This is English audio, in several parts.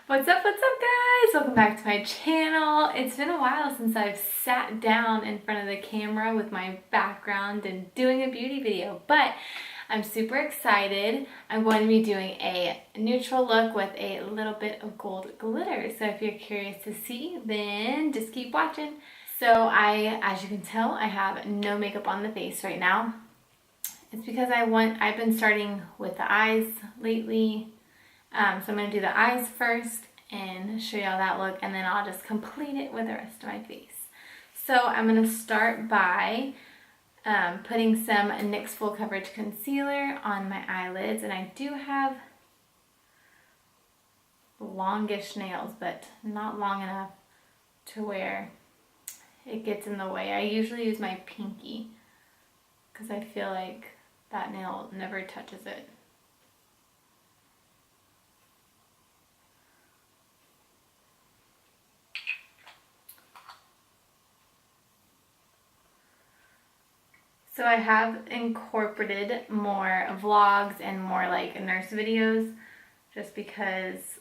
What's up guys? Welcome back to my channel. It's been a while since I've sat down in front of the camera with my background and doing a beauty video, but I'm super excited. I'm going to be doing a neutral look with a little bit of gold glitter. So if you're curious to see, then just keep watching. So as you can tell, I have no makeup on the face right now. It's because I've been starting with the eyes lately. So I'm going to do the eyes first and show y'all that look, and then I'll just complete it with the rest of my face. So I'm going to start by putting some NYX Full Coverage Concealer on my eyelids, and I do have longish nails, but not long enough to where it gets in the way. I usually use my pinky because I feel like that nail never touches it. So I have incorporated more vlogs and more like nurse videos just because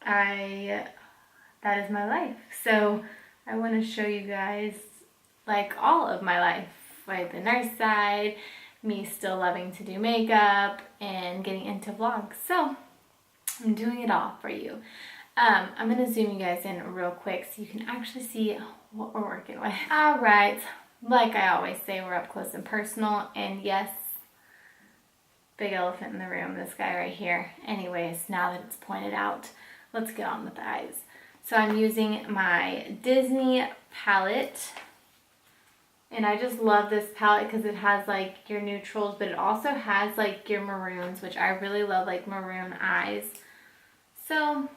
that is my life. So I want to show you guys like all of my life, like the nurse side, me still loving to do makeup and getting into vlogs. So I'm doing it all for you. I'm going to zoom you guys in real quick so you can actually see what we're working with. All right. Like I always say, we're up close and personal, and yes, big elephant in the room, this guy right here. Anyways, now that it's pointed out, let's get on with the eyes. So I'm using my Disney palette, and I just love this palette because it has like your neutrals, but it also has like your maroons, which I really love, like maroon eyes. So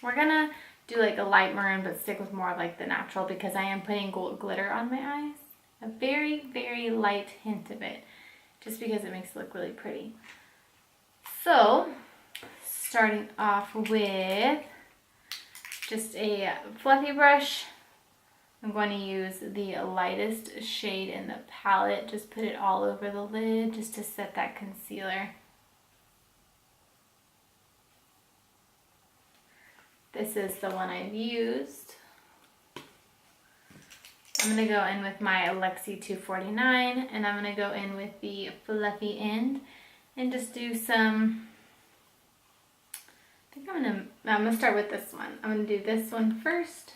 we're gonna do like a light maroon, but stick with more of like the natural because I am putting gold glitter on my eyes. A very, very light hint of it, just because it makes it look really pretty. So, starting off with just a fluffy brush, I'm going to use the lightest shade in the palette. Just put it all over the lid just to set that concealer. This is the one I've used. I'm going to go in with my Alexi 249, and I'm going to go in with the fluffy end and just do some, I'm going to start with this one. I'm going to do this one first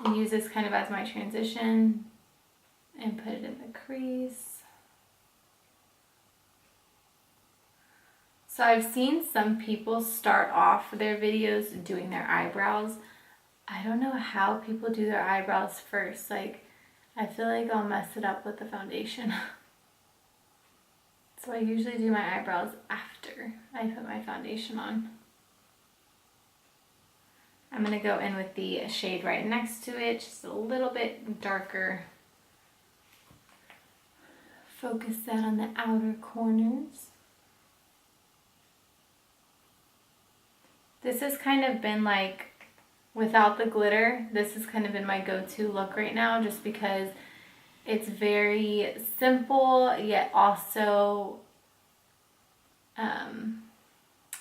and use this kind of as my transition and put it in the crease. So I've seen some people start off their videos doing their eyebrows. I don't know how people do their eyebrows first. Like, I feel like I'll mess it up with the foundation. So I usually do my eyebrows after I put my foundation on. I'm going to go in with the shade right next to it, just a little bit darker. Focus that on the outer corners. This has kind of been like, without the glitter, this has kind of been my go-to look right now, just because it's very simple yet also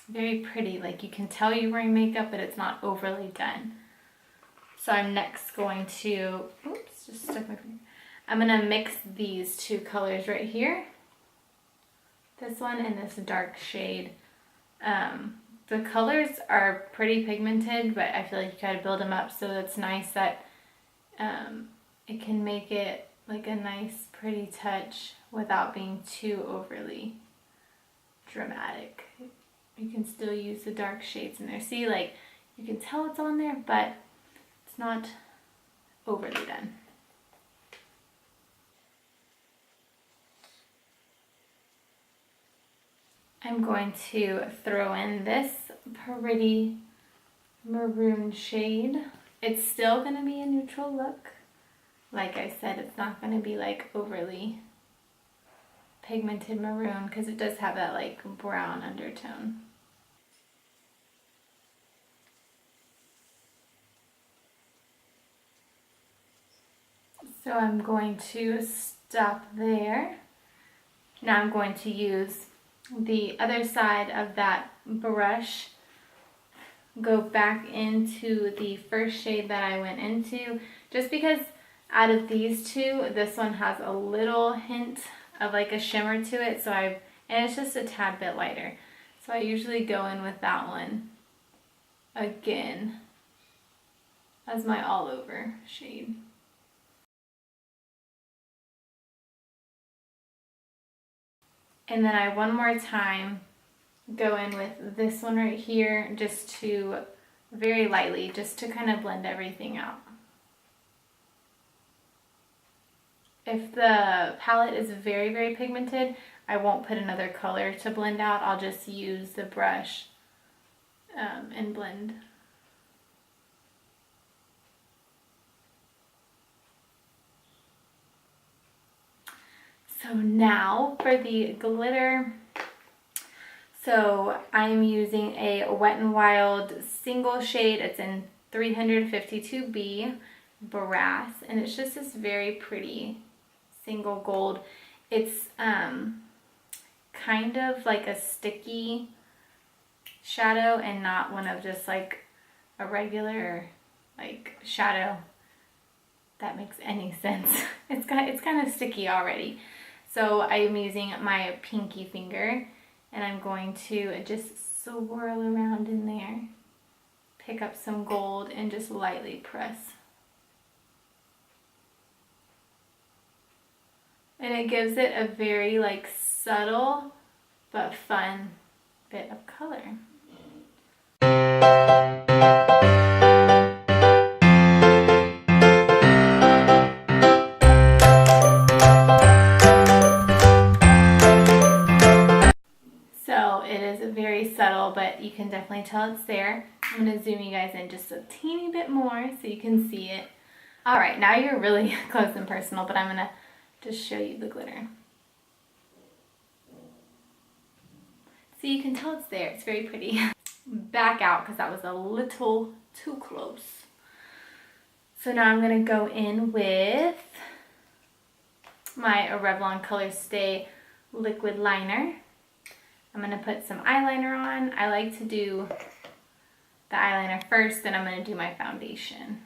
very pretty. Like, you can tell you're wearing makeup, but it's not overly done. So I'm next going to, oops, just stuck my finger. I'm gonna mix these two colors right here, this one and this dark shade. The colors are pretty pigmented, but I feel like you gotta build them up, so it's nice that it can make it like a nice pretty touch without being too overly dramatic. You can still use the dark shades in there. See, like, you can tell it's on there, but it's not overly done. I'm going to throw in this pretty maroon shade. It's still going to be a neutral look. Like I said, it's not going to be like overly pigmented maroon because it does have that like brown undertone. So I'm going to stop there. Now I'm going to use the other side of that brush, go back into the first shade that I went into, just because out of these two, this one has a little hint of like a shimmer to it, and it's just a tad bit lighter. So I usually go in with that one again as my all over shade. And then I one more time go in with this one right here, just to very lightly, just to kind of blend everything out. If the palette is very, very pigmented, I won't put another color to blend out. I'll just use the brush and blend. So now for the glitter. So I'm using a Wet n Wild single shade. It's in 352B Brass, and it's just this very pretty single gold. It's kind of like a sticky shadow and not one of just like a regular like shadow. That makes any sense. It's kind of sticky already. So I'm using my pinky finger and I'm going to just swirl around in there, pick up some gold and just lightly press. And it gives it a very like subtle but fun bit of color. So it is very subtle, but you can definitely tell it's there. I'm going to zoom you guys in just a teeny bit more so you can see it. Alright, now you're really close and personal, but I'm going to just show you the glitter. So you can tell it's there. It's very pretty. Back out because that was a little too close. So now I'm going to go in with my Revlon Colorstay liquid liner. I'm going to put some eyeliner on. I like to do the eyeliner first, then I'm going to do my foundation.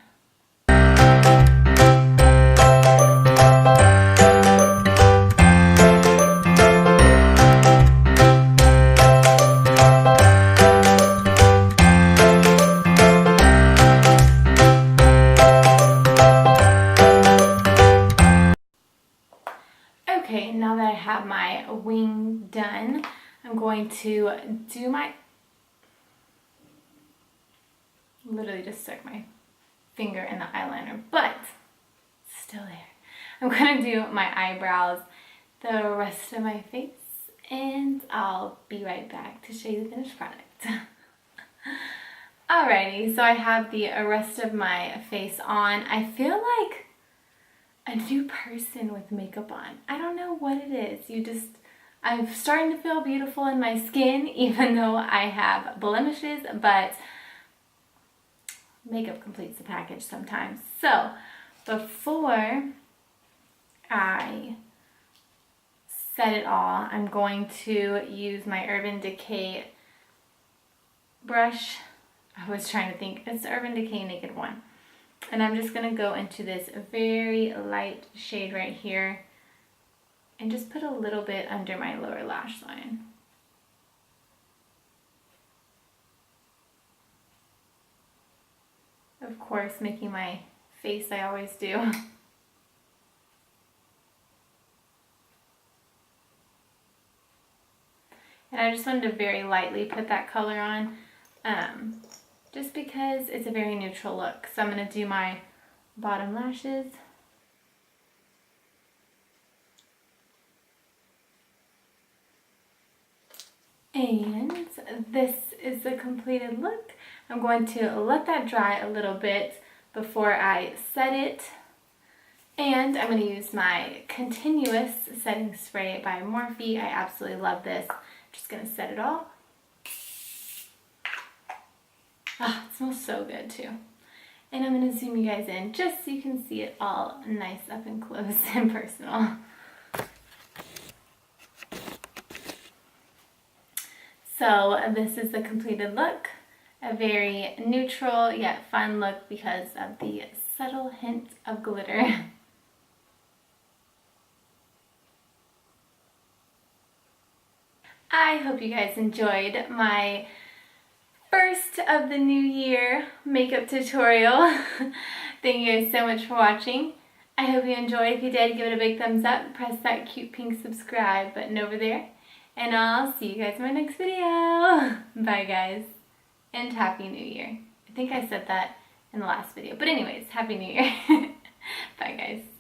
Okay, now that I have my wing done, I'm going to do my, literally just stuck my finger in the eyeliner, but still there. I'm going to do my eyebrows, the rest of my face, and I'll be right back to show you the finished product. Alrighty, so I have the rest of my face on. I feel like a new person with makeup on. I don't know what it is. I'm starting to feel beautiful in my skin, even though I have blemishes, but makeup completes the package sometimes. So before I set it all, I'm going to use my Urban Decay brush. I was trying to think, it's the Urban Decay Naked One. And I'm just going to go into this very light shade right here and just put a little bit under my lower lash line. Of course, making my face, I always do. And I just wanted to very lightly put that color on, just because it's a very neutral look. So I'm going to do my bottom lashes. And this is the completed look. I'm going to let that dry a little bit before I set it. And I'm going to use my Continuous Setting Spray by Morphe. I absolutely love this. I'm just going to set it all. Ah, it smells so good too. And I'm going to zoom you guys in just so you can see it all nice up and close and personal. So this is the completed look. A very neutral yet fun look because of the subtle hint of glitter. I hope you guys enjoyed my first of the new year makeup tutorial. Thank you guys so much for watching. I hope you enjoyed. If you did, give it a big thumbs up. Press that cute pink subscribe button over there. And I'll see you guys in my next video. Bye guys. And Happy New Year. I think I said that in the last video. But anyways, Happy New Year. Bye guys.